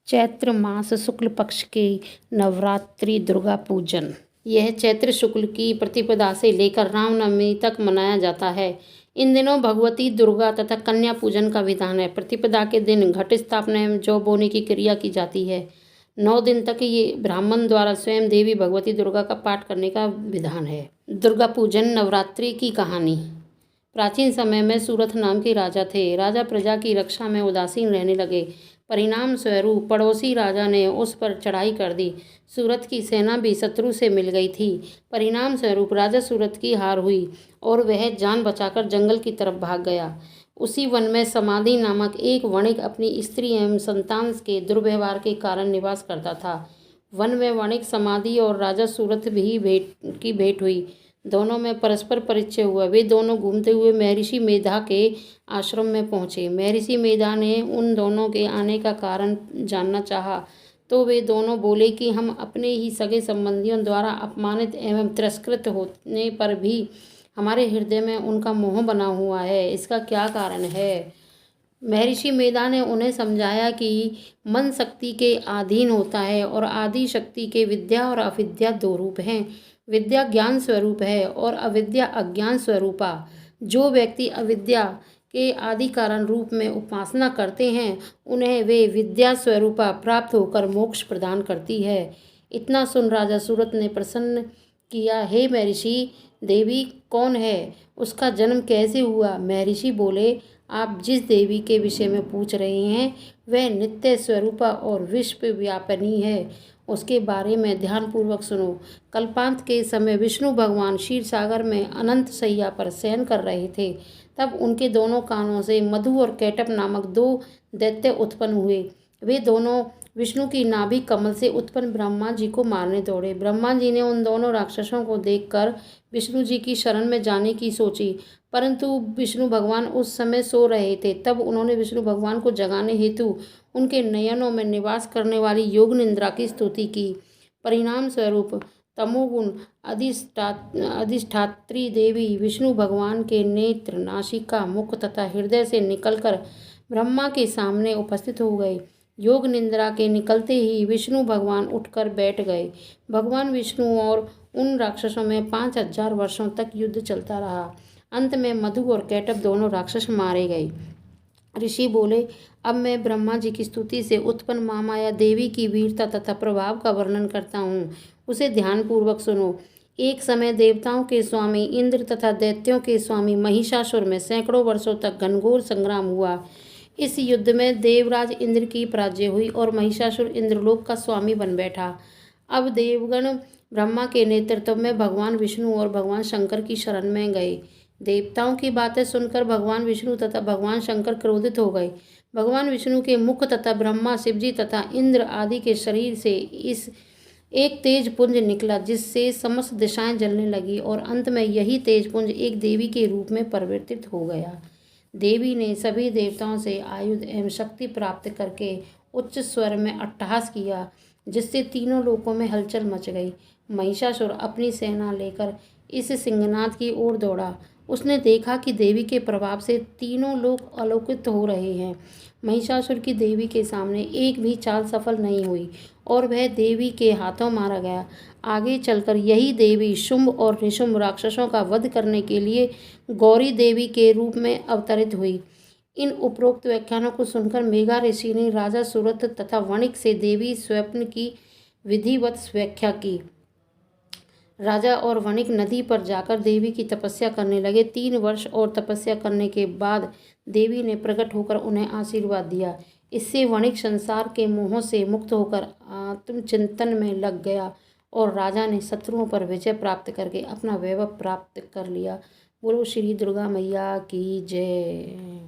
चैत्र मास शुक्ल पक्ष के नवरात्रि दुर्गा पूजन। यह चैत्र शुक्ल की प्रतिपदा से लेकर रामनवमी तक मनाया जाता है। इन दिनों भगवती दुर्गा तथा कन्या पूजन का विधान है। प्रतिपदा के दिन घट स्थापना एवं जौ बोने की क्रिया की जाती है। 9 दिन तक ये ब्राह्मण द्वारा स्वयं देवी भगवती दुर्गा का पाठ करने का विधान है। दुर्गा पूजन नवरात्रि की कहानी। प्राचीन समय में सूरथ नाम के राजा थे। राजा प्रजा की रक्षा में उदासीन रहने लगे। परिणाम स्वरूप पड़ोसी राजा ने उस पर चढ़ाई कर दी। सूरथ की सेना भी शत्रु से मिल गई थी। परिणाम स्वरूप राजा सूरथ की हार हुई और वह जान बचाकर जंगल की तरफ भाग गया। उसी वन में समाधि नामक एक वणिक अपनी स्त्री एवं संतान के दुर्व्यवहार के कारण निवास करता था। वन में वणिक समाधि और राजा सूरथ भी भेंट हुई। दोनों में परस्पर परिचय हुआ। वे दोनों घूमते हुए महर्षि मेधा के आश्रम में पहुँचे। महर्षि मेधा ने उन दोनों के आने का कारण जानना चाहा तो वे दोनों बोले कि हम अपने ही सगे संबंधियों द्वारा अपमानित एवं तिरस्कृत होने पर भी हमारे हृदय में उनका मोह बना हुआ है। इसका क्या कारण है? महर्षि मेधा ने उन्हें समझाया कि मन शक्ति के अधीन होता है और आदि शक्ति के विद्या और अविद्या 2 रूप हैं। विद्या ज्ञान स्वरूप है और अविद्या अज्ञान स्वरूपा। जो व्यक्ति अविद्या के आदि कारण रूप में उपासना करते हैं उन्हें वे विद्या स्वरूपा प्राप्त होकर मोक्ष प्रदान करती है। इतना सुन राजा सूरथ ने प्रश्न किया, हे महर्षि, देवी कौन है? उसका जन्म कैसे हुआ? महर्षि बोले, आप जिस देवी के विषय में पूछ रहे हैं वह नित्य स्वरूपा और विश्व व्यापिनी है। उसके बारे में ध्यानपूर्वक सुनो। कल्पांत के समय विष्णु भगवान क्षीर सागर में अनंत शैया पर शयन कर रहे थे। तब उनके दोनों कानों से मधु और कैटभ नामक 2 दैत्य उत्पन्न हुए। वे दोनों विष्णु की नाभि कमल से उत्पन्न ब्रह्मा जी को मारने दौड़े। ब्रह्मा जी ने उन दोनों राक्षसों को देखकर विष्णु जी की शरण में जाने की सोची, परंतु विष्णु भगवान उस समय सो रहे थे। तब उन्होंने विष्णु भगवान को जगाने हेतु उनके नयनों में निवास करने वाली योग निद्रा की स्तुति की। परिणाम स्वरूप तमोगुण अधिष्ठात्री देवी विष्णु भगवान के नेत्र, नासिका, मुख तथा हृदय से निकलकर ब्रह्मा के सामने उपस्थित हो गए। योग निद्रा के निकलते ही विष्णु भगवान उठकर बैठ गए। भगवान विष्णु और उन राक्षसों में 5000 वर्षों तक युद्ध चलता रहा। अंत में मधु और कैटभ दोनों राक्षस मारे गए। ऋषि बोले, अब मैं ब्रह्मा जी की स्तुति से उत्पन्न महामाया देवी की वीरता तथा प्रभाव का वर्णन करता हूँ, उसे ध्यानपूर्वक सुनो। एक समय देवताओं के स्वामी इंद्र तथा दैत्यों के स्वामी महिषासुर में सैकड़ों वर्षों तक घनघोर संग्राम हुआ। इस युद्ध में देवराज इंद्र की पराजय हुई और महिषासुर इंद्रलोक का स्वामी बन बैठा। अब देवगण ब्रह्मा के नेतृत्व में भगवान विष्णु और भगवान शंकर की शरण में गए। देवताओं की बातें सुनकर भगवान विष्णु तथा भगवान शंकर क्रोधित हो गए। भगवान विष्णु के मुख तथा ब्रह्मा, शिवजी तथा इंद्र आदि के शरीर से इस एक तेज पुंज निकला जिससे समस्त दिशाएं जलने लगी और अंत में यही तेज पुंज एक देवी के रूप में परिवर्तित हो गया। देवी ने सभी देवताओं से आयुध एवं शक्ति प्राप्त करके उच्च स्वर में अट्टहास किया, जिससे तीनों लोकों में हलचल मच गई। महिषासुर अपनी सेना लेकर इस सिंहनाद की ओर दौड़ा। उसने देखा कि देवी के प्रभाव से तीनों लोक अलौकित हो रहे हैं। महिषासुर की देवी के सामने एक भी चाल सफल नहीं हुई और वह देवी के हाथों मारा गया। आगे चलकर यही देवी शुंभ और निशुंभ राक्षसों का वध करने के लिए गौरी देवी के रूप में अवतरित हुई। इन उपरोक्त व्याख्यानों को सुनकर मेघा ऋषि ने राजा सूरथ तथा वणिक से देवी स्वप्न की विधिवत व्याख्या की। राजा और वणिक नदी पर जाकर देवी की तपस्या करने लगे। 3 वर्ष और तपस्या करने के बाद देवी ने प्रकट होकर उन्हें आशीर्वाद दिया। इससे वणिक संसार के मोह से मुक्त होकर आत्मचिंतन में लग गया और राजा ने शत्रुओं पर विजय प्राप्त करके अपना वैभव प्राप्त कर लिया। बोलो श्री दुर्गा मैया की जय।